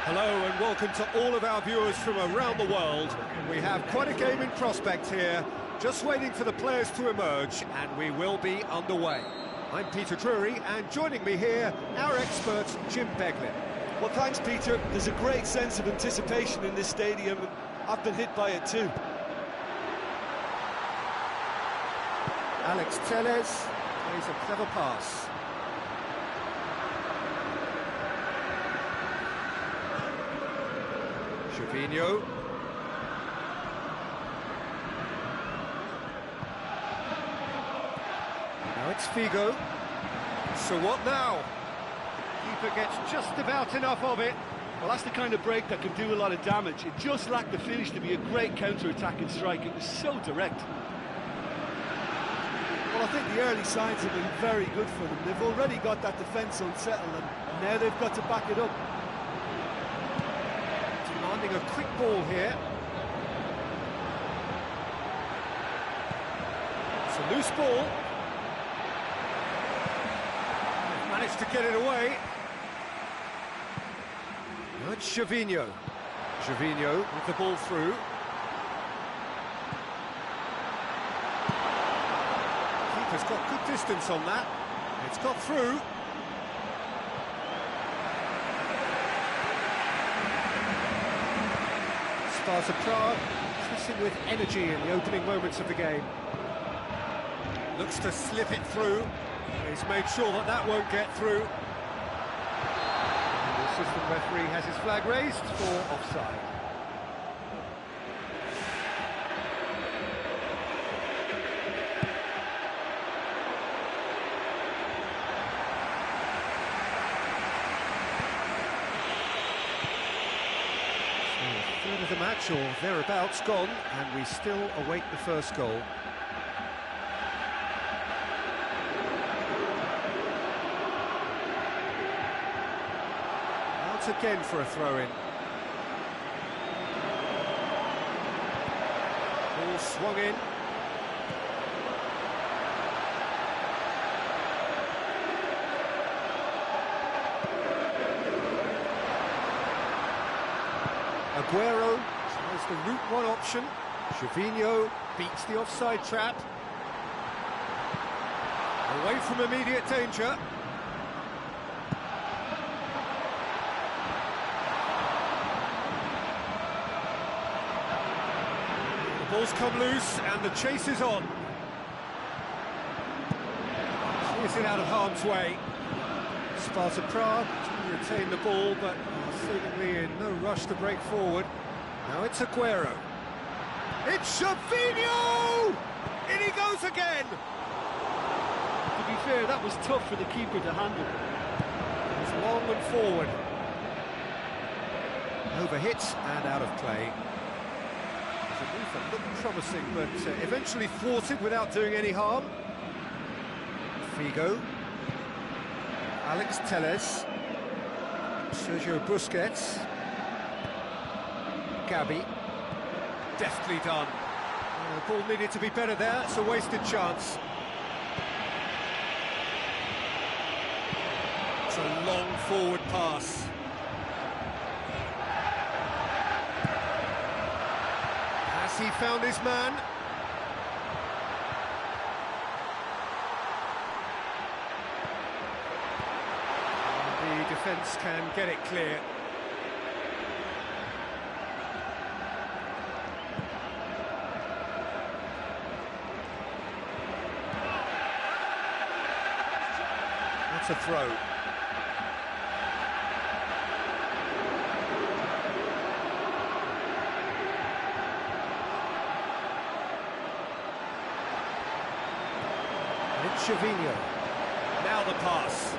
Hello and welcome to all of our viewers from around the world. We have quite a game in prospect here, just waiting for the players to emerge, and we will be underway. I'm Peter Drury, and joining me here, our expert, Jim Beglin. Well, thanks, Peter. There's a great sense of anticipation in this stadium, and I've been hit by it too. Alex Telles plays a clever pass. Gervinho. Now it's Figo. So what now? Keeper gets just about enough of it. Well, that's the kind of break that can do a lot of damage. It just lacked the finish to be a great counter-attacking strike. It was so direct. Well, I think the early signs have been very good for them. They've already got that defence unsettled, and now they've got to back it up. Demanding a quick ball here. It's a loose ball. They've managed to get it away. Now it's Gervinho. Gervinho with the ball through. Keeper's got good distance on that. It's got through. Sparta Prague pressing with energy in the opening moments of the game. Looks to slip it through. He's made sure that that won't get through. And the assistant referee has his flag raised for offside. Third of the match, or thereabouts, gone, and we still await the first goal. Out again for a throw-in. Ball swung in. Aguero tries the route one option. Gervinho beats the offside trap. Away from immediate danger. The ball's come loose and the chase is on. Is it out of harm's way? Sparta Prague to retain the ball, but seemingly in no rush to break forward. Now it's Aguero. It's Gervinho! In he goes again! To be fair, that was tough for the keeper to handle. It's long and forward. Overhit and out of play. It's a move that looked promising, but eventually thwarted without doing any harm. Figo. Alex Telles. Sergio Busquets. Gabi. Deftly done. The ball needed to be better there, it's a wasted chance. It's a long forward pass. Has he found his man? The defence can get it clear. That's a throw. And it's Gervinho. Now the pass.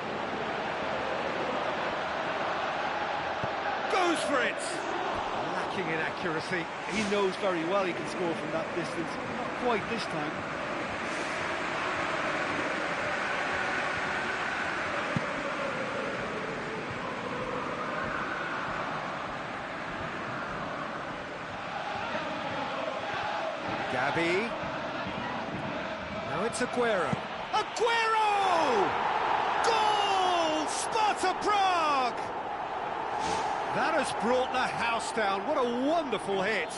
Goes for it! Lacking in accuracy. He knows very well he can score from that distance. Not quite this time. Gabi. Now it's Aguero. Aguero! Goal! Sparta Prague! That has brought the house down. What a wonderful hit.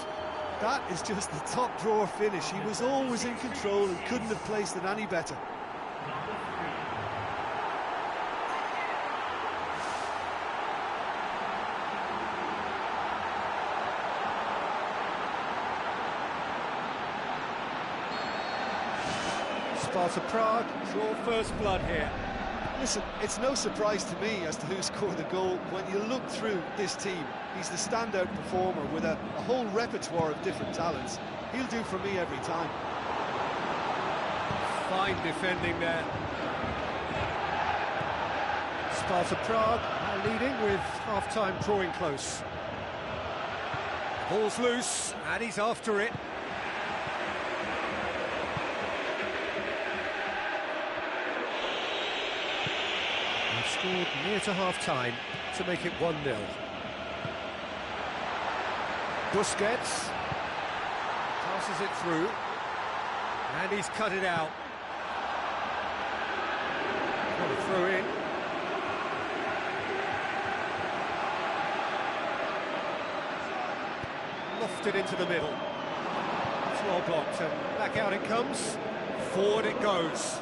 That is just the top drawer finish. He was always in control and couldn't have placed it any better. Sparta Prague draw first blood here. Listen, it's no surprise to me as to who scored the goal. When you look through this team, he's the standout performer with a whole repertoire of different talents. He'll do for me every time. Fine defending there. Sparta Prague now leading with half-time drawing close. Ball's loose, and he's after it. Scored near to half-time to make it 1-0. Busquets passes it through, and he's cut it out. Got a throw in. Lofted into the middle. It's well blocked, and back out it comes. Forward it goes.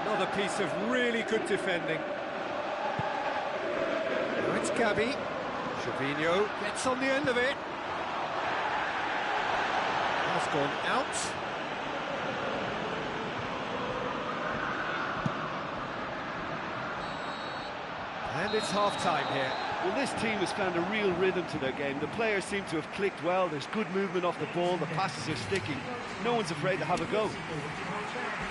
Another piece of really good defending. Now it's Gabi. Trevino gets on the end of it. Has gone out. And it's half-time here. Well, this team has found a real rhythm to their game. The players seem to have clicked well. There's good movement off the ball. The passes are sticking. No one's afraid to have a go.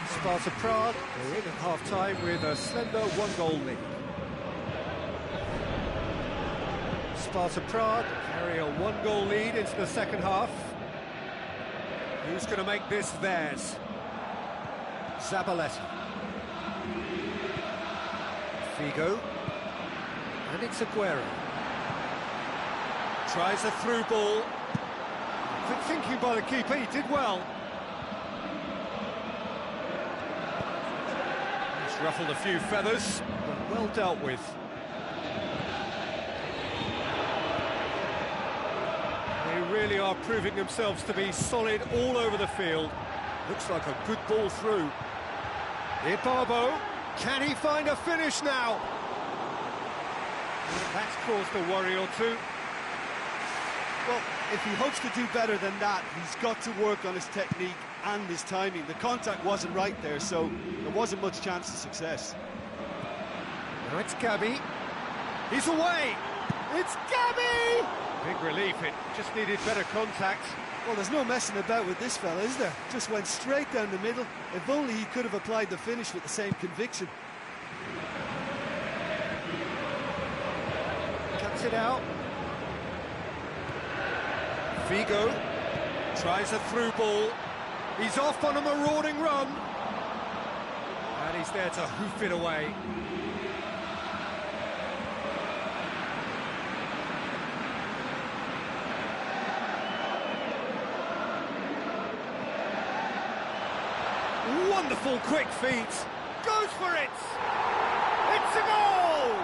Sparta Prague, they're in at half-time with a slender one-goal lead. Sparta Prague carry a one-goal lead into the second half. Who's going to make this theirs? Zabaleta. Figo. And it's Aguero. Tries a through ball. Quick thinking by the keeper, he did well. He's ruffled a few feathers, but well dealt with. They really are proving themselves to be solid all over the field. Looks like a good ball through. Ibarbo, can he find a finish now? That's caused a worry or two. Well, if he hopes to do better than that, he's got to work on his technique and his timing. The contact wasn't right there, so there wasn't much chance of success. Now it's Gabi. He's away! It's Gabi! Big relief, it just needed better contact. Well, there's no messing about with this fella, is there? Just went straight down the middle. If only he could have applied the finish with the same conviction. Cuts it out. Figo tries a through ball. He's off on a marauding run. And he's there to hoof it away. Wonderful quick feet. Goes for it. It's a goal.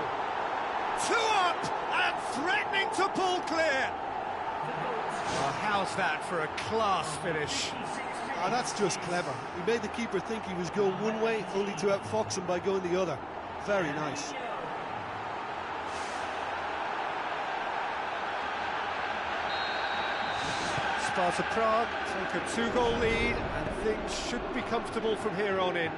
2 up and threatening to pull clear. Oh, how's that for a class finish? Oh, that's just clever. He made the keeper think he was going one way, only to outfox him by going the other. Very nice. Sparta Prague take a 2-goal lead, and things should be comfortable from here on in.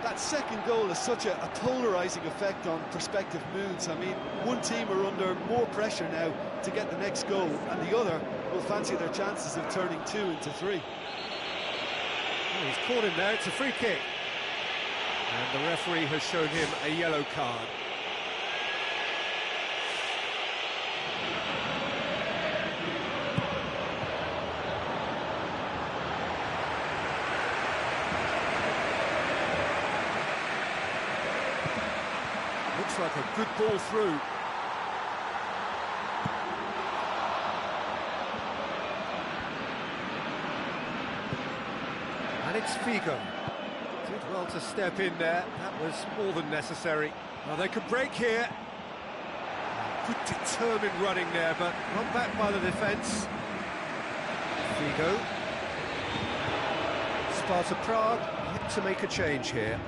That second goal has such a polarising effect on prospective moods. I mean, one team are under more pressure now to get the next goal, and the other will fancy their chances of turning 2 into 3. Oh, he's caught him there, it's a free kick. And the referee has shown him a yellow card. Looks like a good ball through. And it's Figo. Did well to step in there. That was more than necessary. Well, they could break here. Good determined running there, but run back by the defence. Figo. Sparta Prague yet to make a change here.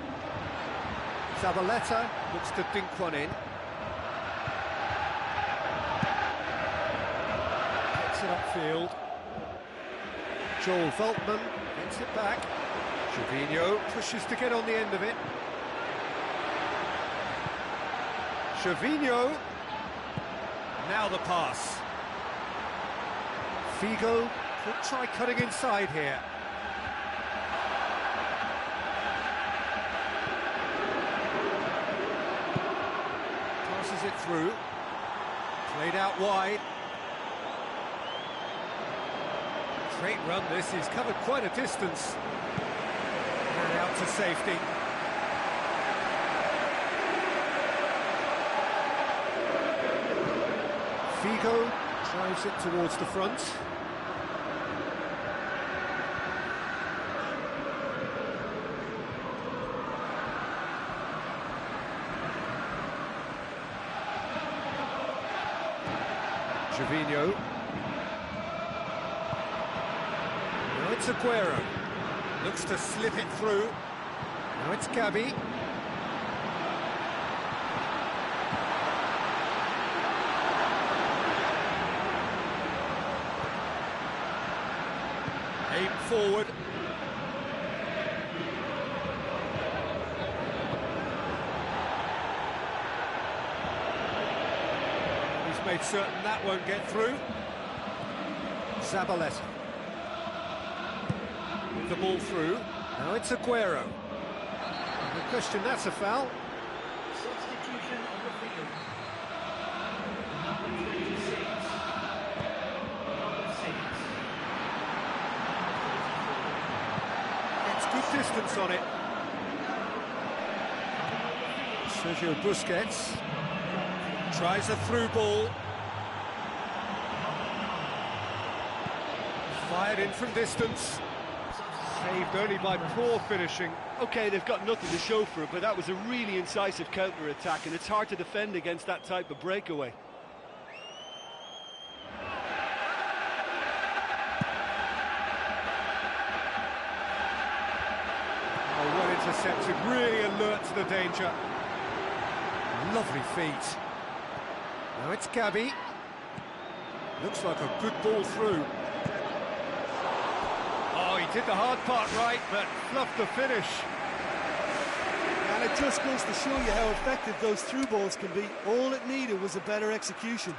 Zabaleta looks to dink one in. Gets it upfield. Joel Veltman gets it back. Gervinho pushes to get on the end of it. Gervinho. Now the pass. Figo could try cutting inside here. Passes it through. Played out wide. Great run this, he's covered quite a distance. And out to safety. Figo drives it towards the front. Gervinho. Now it's Aguero. Looks to slip it through. Now it's Gabi. Aim forward. He's made certain that won't get through. Zabaleta. With the ball through. Now it's Aguero. No question, that's a foul. Substitution on the field. Number 26. Gets good distance on it. Sergio Busquets tries a through ball. Fired in from distance. Saved only by poor finishing. OK, they've got nothing to show for it, but that was a really incisive counter-attack, and it's hard to defend against that type of breakaway. Oh, well intercepted, really alert to the danger. Lovely feet. Now it's Gabi. Looks like a good ball through. Oh, he did the hard part right, but fluffed the finish. And it just goes to show you how effective those through balls can be. All it needed was a better execution.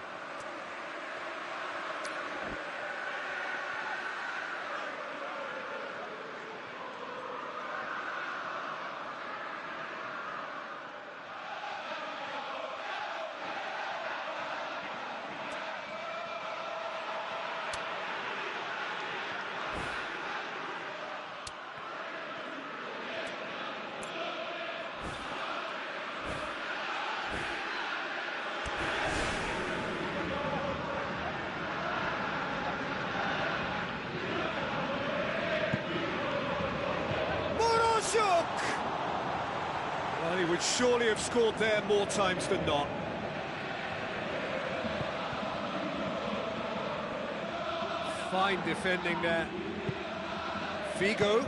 Well, he would surely have scored there more times than not. Fine defending there. Figo.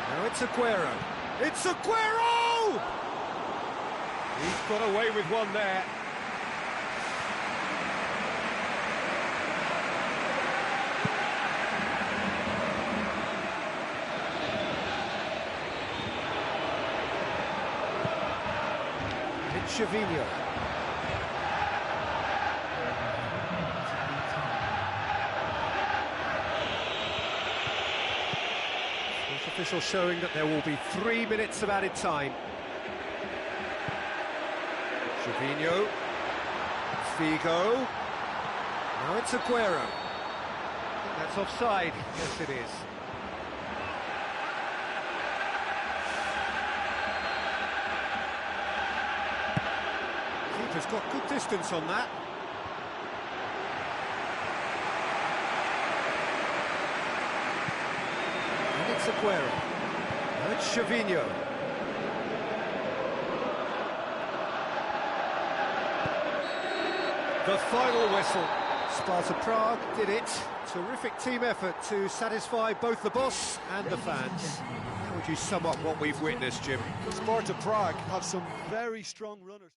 Now it's Aguero. It's Aguero! He's got away with one there. Gervinho. Sports official showing that there will be 3 minutes of added time. Gervinho. Figo. Now it's Aguero. I think that's offside. Yes, it is. Keeper's got good distance on that. And it's Aguero. Now it's Gervinho. The final whistle. Sparta Prague did it. Terrific team effort to satisfy both the boss and the fans. How would you sum up what we've witnessed, Jim? Sparta Prague have some very strong runners.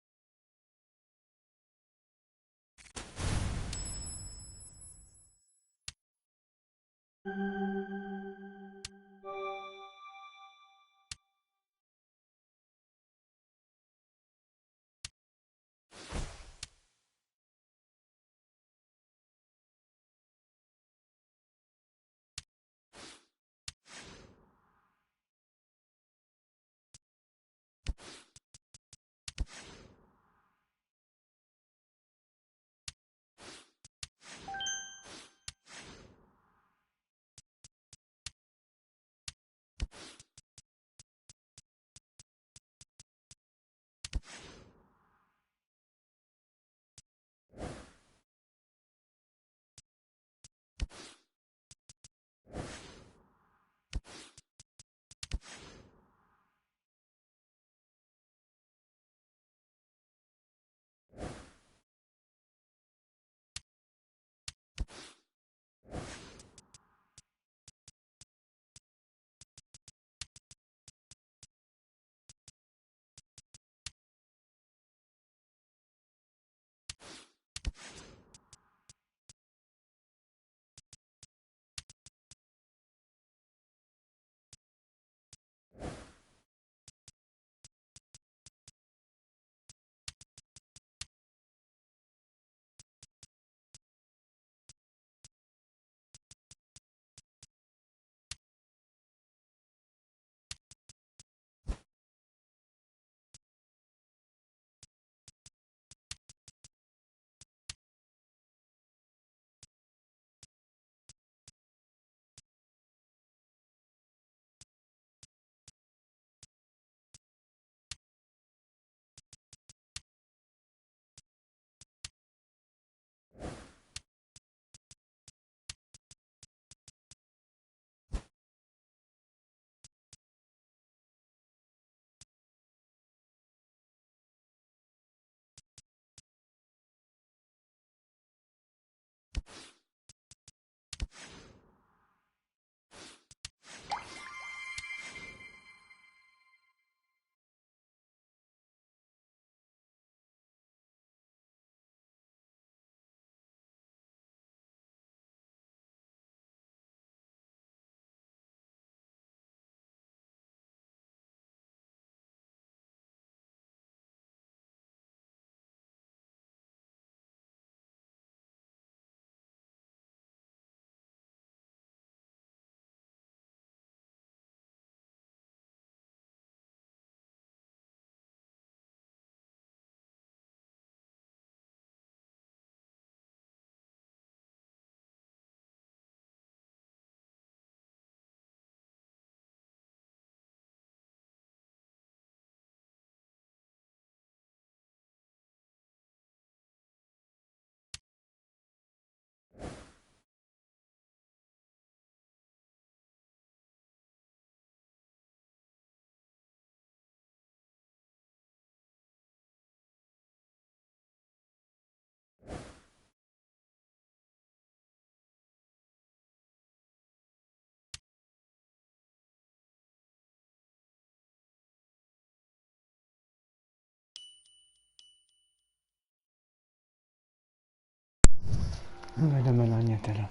No jdeme na ně teda.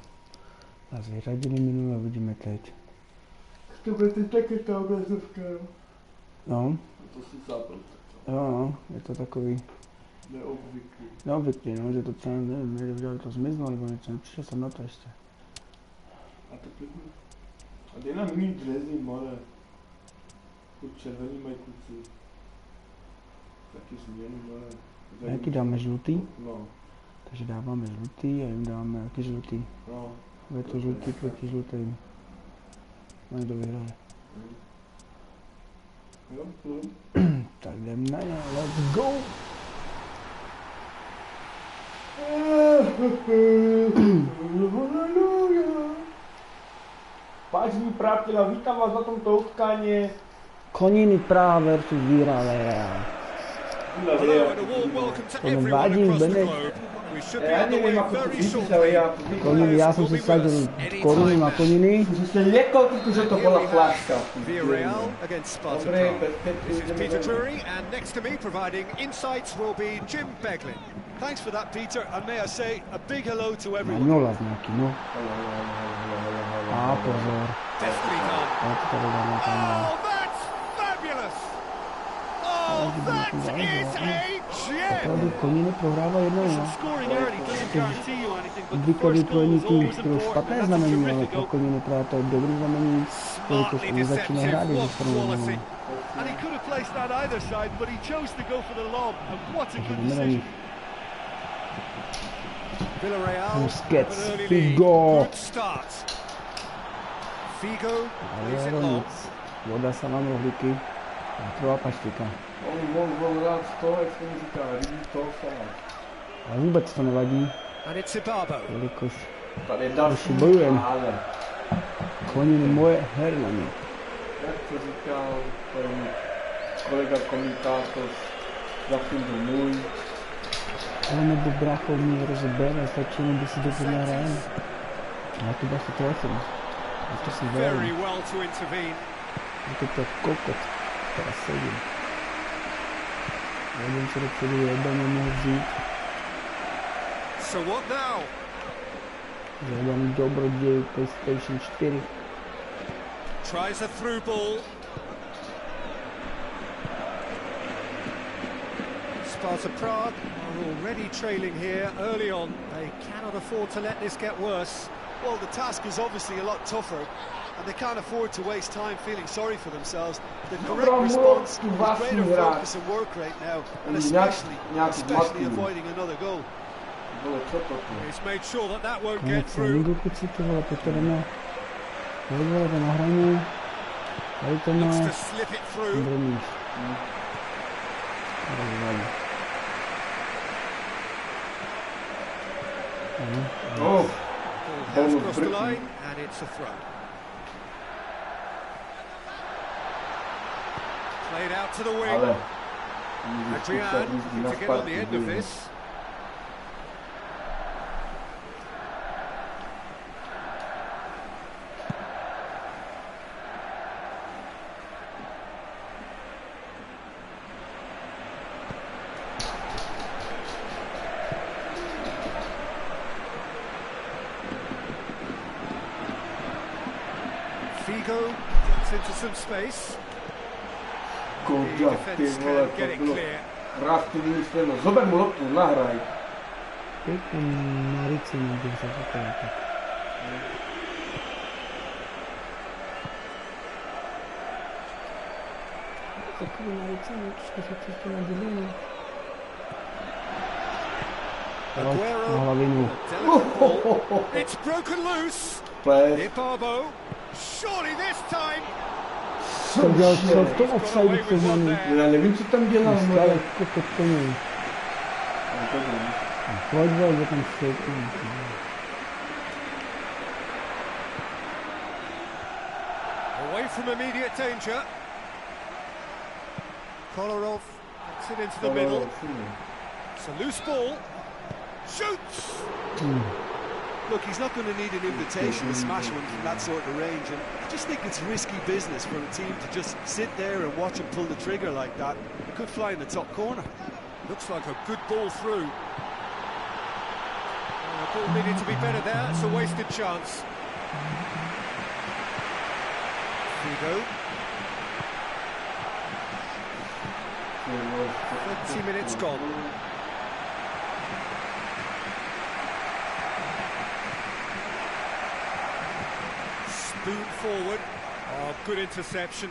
Nás vyřadili minule a vidíme teď. To bude taky ta obrazovka, jo? No. To si západ. Jo, no, je to takový Neobvyklý. neobvyklý, no, že to třeba nevím, že to zmizlo nebo něco, nepřišel jsem na to ještě. A to pěkný. A ty nám mít dřezí, more. Tu červený mají kluci. Taky změny, more. A jaký dáme žlutý? No. Takže dáváme žlutý a jim dáme jaký žlutý. No. Je to žlutý proti žlutým. No, kdo vyhraje. Jo, plyn. Tak jdem na ně, let's go! Vážení přátelé, vítám vás na tomto utkání. Koniny Praha versus Vysilam. Hello and a warm welcome to everyone across the globe. We should be on the way very shortly. Koniny, já jsem si sadil Koniny a Koniny. Vysilam against Sparta Praha. This is Peter Drury, and next to me providing insights will be Jim Beglin. Thanks for that, Peter, and may I say a big hello to everyone. Maniola nějaký, no. A pozor. Deftly done. Oh, that's fabulous! Oh, that is a gem! Opravdu Koniny prohrává 1-0. Scoring early doesn't guarantee you anything, but the Obvykle first pro goal jiný is tým always bylo important, špatné and that's a znamení, ale terrific pro goal. Koniny právě to je dobrý znamení, jelikož oni začínají hrát, když se Quality. And he could have placed that either side, but he chose to go for the lob, and what a good decision. Villarreal Busquets, have an early Figo. lead. Good start. Figo plays it long. Voda se vám rohlíky a trvá paštika. Ale vůbec to nevadí, And it's Ibabo. jelikož už bojujeme. Koniny moje herlany. Jak to říkal kolega komentátor, zatím byl můj. Ale nebo brácho mě rozebere, stačí mi, když si dobře nahrajeme. Já to bych si trefil. A to si Very velmi. well to intervene. Je to kokot, která sedím. Jeden se dopředu jeden nemohl vzít. So what now? Jeden dobroděj PlayStation 4. Tries a through ball. Sparta Prague are already trailing here early on. They cannot afford to let this get worse. Well, the task is obviously a lot tougher, and they can't afford to waste time feeling sorry for themselves. The correct response is greater focus and work right now, and especially avoiding another goal. He's made sure that that won't get Konec through. ligu kuci, ty vole, Petr jdeme. Tady vole, to na hraně. Tady to Looks má. to slip it through. Dobrý míč. Oh, Ball has crossed the line, and it's a throw. Played out to the wing. ale Adrian looking to get on the end of this. Figo gets into some space. Koďa, ty vole, to bylo raftivní stejno. Zober mu loptu, nahraj. Pěkně na ruce někde se to tak. Takový na ruce, trošku se cítí na bydlení. Aguero. Na hlavinu. Delicate ball. It's broken loose. Ples. Ibabo. Surely this time. To dělal co v tom offside přeznaný. Já nevím, co tam dělal. Ale kokot to něj. Pojď vole, tam světí. Away from immediate danger. Kolarov gets it into the middle. It's a loose ball. Shoots! Look, he's not going to need an invitation to smash one from that sort of range, and I just think it's risky business for a team to just sit there and watch him pull the trigger like that. It could fly in the top corner. Looks like a good ball through. The ball needed to be better there. It's a wasted chance. Figo. 20 minutes gone. Spoon forward. Oh, good interception.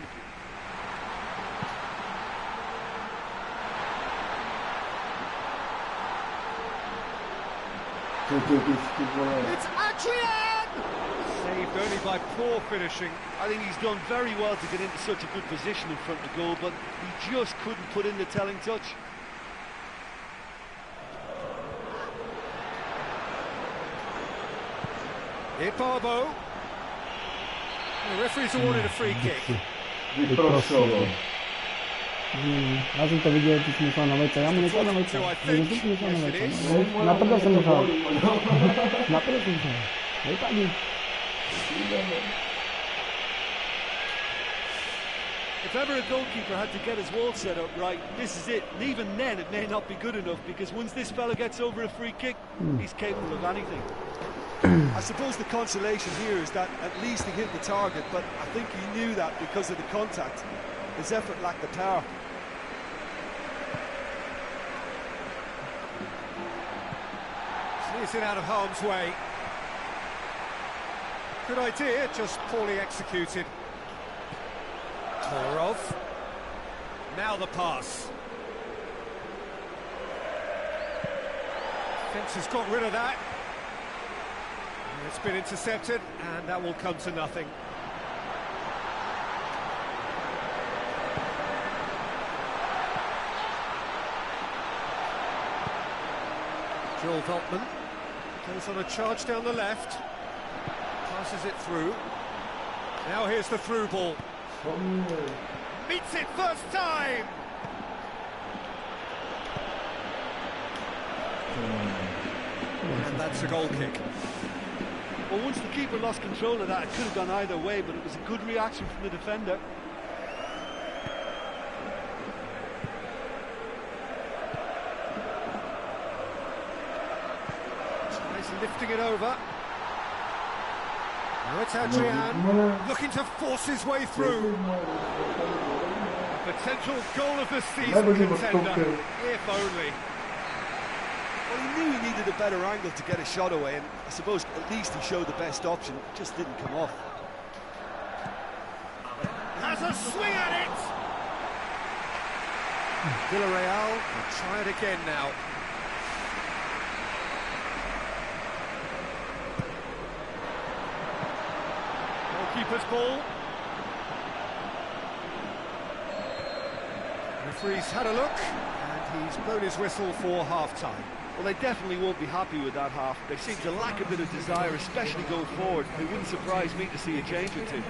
It's Adrian! Saved only by poor finishing. I think he's done very well to get into such a good position in front of goal, but he just couldn't put in the telling touch. Ibabo. The referee's awarded a free kick. Vyprošoval. Razem to widziałem, że myślał na meczu, ja mu nie na meczu. Nie myślał na meczu. Naprawdę jsem myślał. Naprawdę jsem myślał. No i tak nie. If ever a goalkeeper had to get his wall set up right, this is it. And even then, it may not be good enough, because once this fella gets over a free kick, he's capable of anything. I suppose the consolation here is that at least he hit the target, but I think he knew that because of the contact. His effort lacked the power. Sneaks it out of harm's way. Good idea, just poorly executed. Kolarov. Now the pass. Defence has got rid of that. It's been intercepted, and that will come to nothing. Joel Veltman goes on a charge down the left, passes it through. Now here's the through ball. Meets it first time! And that's a goal kick. Well, once the keeper lost control of that, it could have gone either way, but it was a good reaction from the defender. Tries lifting it over. Now it's Adrian, looking to force his way through. Potential goal of the season contender, if only. Well, he knew he needed a better angle to get a shot away, and I suppose at least he showed the best option. It just didn't come off. Has a swing at it! Villarreal will try it again now. Goalkeeper's ball. Referee's had a look, and he's blown his whistle for half-time. Well, they definitely won't be happy with that half. They seem to lack a bit of desire, especially going forward. It wouldn't surprise me to see a change or two.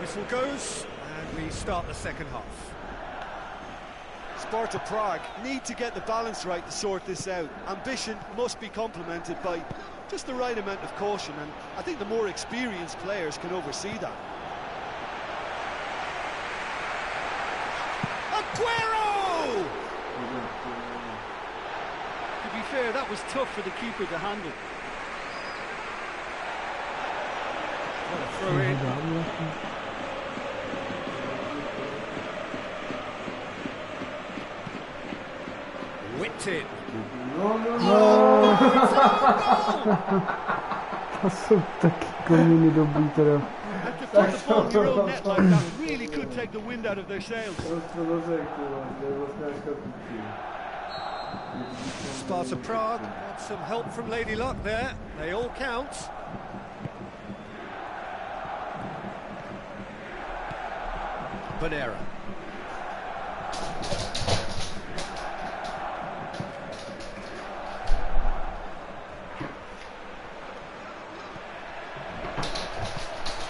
Whistle goes, and we start the second half. Sparta Prague need to get the balance right to sort this out. Ambition must be complemented by just the right amount of caution, and I think the more experienced players can oversee that. Aguero! To be fair, that was tough for the keeper to handle. Throw in. Whipped in. To jsou taky Koniny dobrý teda. And to put the ball in your own net like that really could take the wind out of their sails. Sparta Prague got some help from Lady Luck there. They all count. Bonera.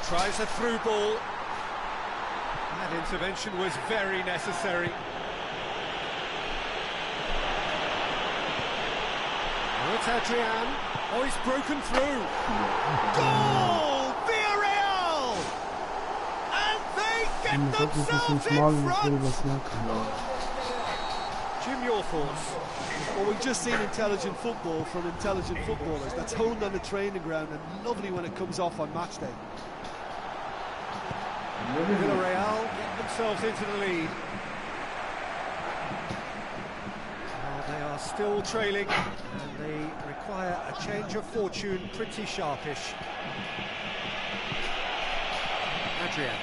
Tries a through ball. That intervention was very necessary. Oh, it's Adrian. Oh, he's broken through. Goal! Villarreal! And they get themselves in front! Jim, your thoughts? Well, we've just seen intelligent football from intelligent footballers. That's honed on the training ground and lovely when it comes off on match day. Villarreal get themselves into the lead. They are still trailing, and they require a change of fortune, pretty sharpish. Adrian.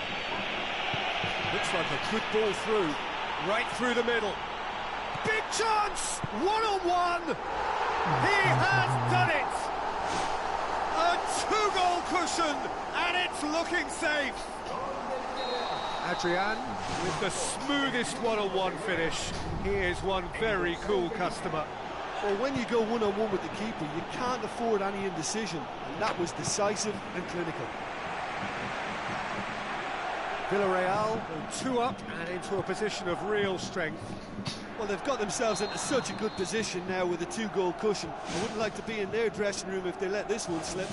Looks like a good ball through, right through the middle. Big chance! One-on-one! He has done it! A two-goal cushion, and it's looking safe. Adrian with the smoothest one-on-one finish. He is one very cool customer. Well, when you go one-on-one with the keeper, you can't afford any indecision, and that was decisive and clinical. Villarreal go 2 up and into a position of real strength. Well, they've got themselves into such a good position now with a 2-goal cushion. I wouldn't like to be in their dressing room if they let this one slip.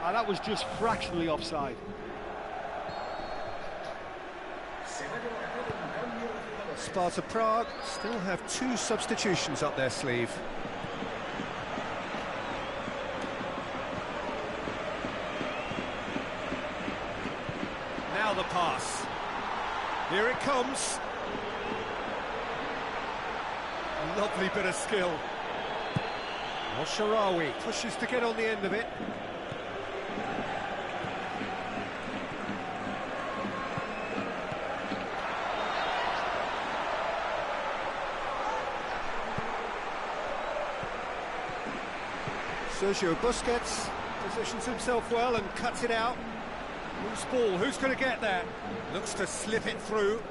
That was just fractionally offside. Sparta Prague still have 2 substitutions up their sleeve. Now the pass. Here it comes. Lovely bit of skill. Well, Sharawi pushes to get on the end of it. Sergio Busquets positions himself well and cuts it out. Loose ball, who's going to get that? Looks to slip it through.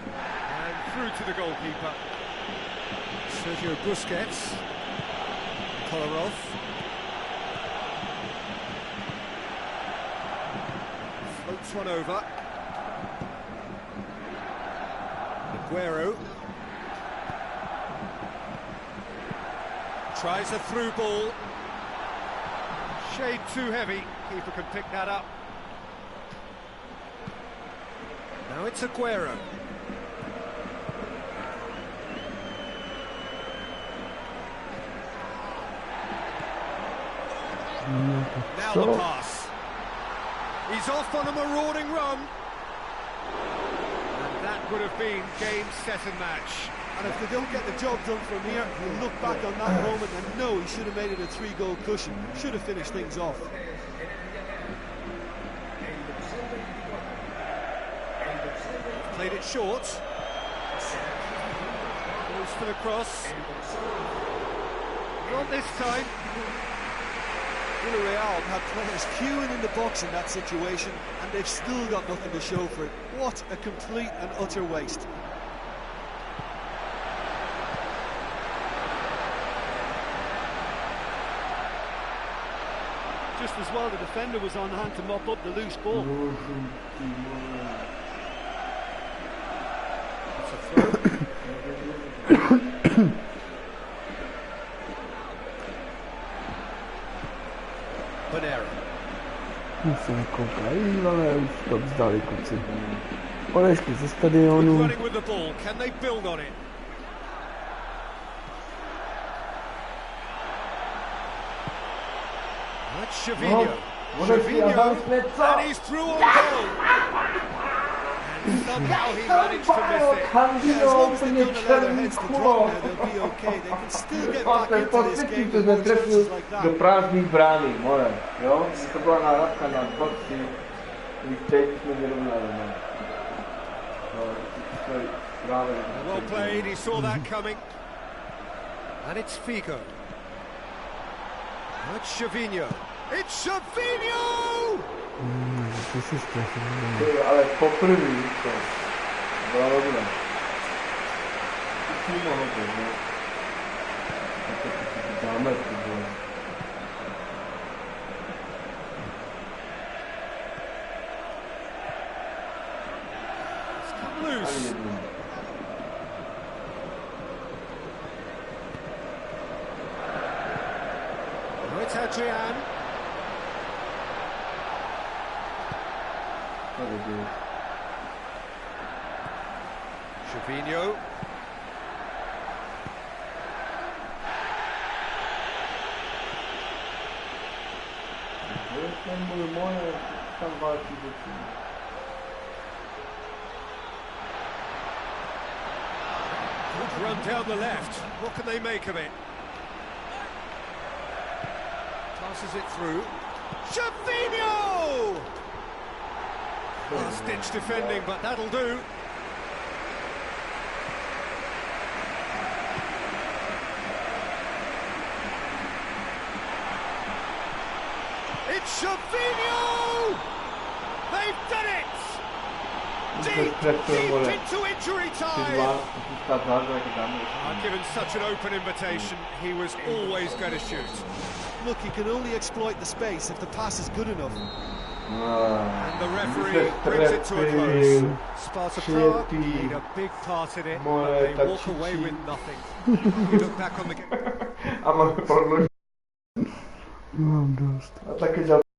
And through to the goalkeeper. Sergio Busquets. Kolarov. Floats one over. Aguero. Tries a through ball. Shade too heavy. Keeper can pick that up. Now it's Aguero. Now the pass. He's off on a marauding run. And that would have been game, set and match. And if they don't get the job done from here, he'll look back on that moment and know he should have made it a 3-goal cushion. Should have finished things off. Played it short. Goes for the cross. Not this time. Villarreal had players queuing in the box in that situation, and they've still got nothing to show for it. What a complete and utter waste. Just as well the defender was on hand to mop up the loose ball. That's a throw. Banera. Running with the ball, can they build on it? That's Shavinho. And he's through on goal. And somehow he managed to miss it. Yeah, as long as they don't allow their heads to drop now, they'll be okay. They can still get back into this game with more chances like that. Do prázdných brány, more, jo? To byla náhrávka na 2-3, i teď jsme vyrovnali, no. Well played, he saw that coming. And it's Figo. That's Shavinho. It's Shavinho! Ale poprvé to bylo dobré. Ty mohlo to, že? Dáme to bylo. It's come loose. Oh, it's Adrian. Shavinho. Good run down the left. What can they make of it? Passes it through. Shavinho! Last-ditch defending, but that'll do. It's Shavinho! They've done it! Deep into injury time! Given such an open invitation, he was always going to shoot. look, he can only exploit the space if the pass is good enough. And the referee brings it to a close. Sparta Praha played a big part in it, but they walk away with nothing. You look back on the game. Ama parlo. Mam dost. A takie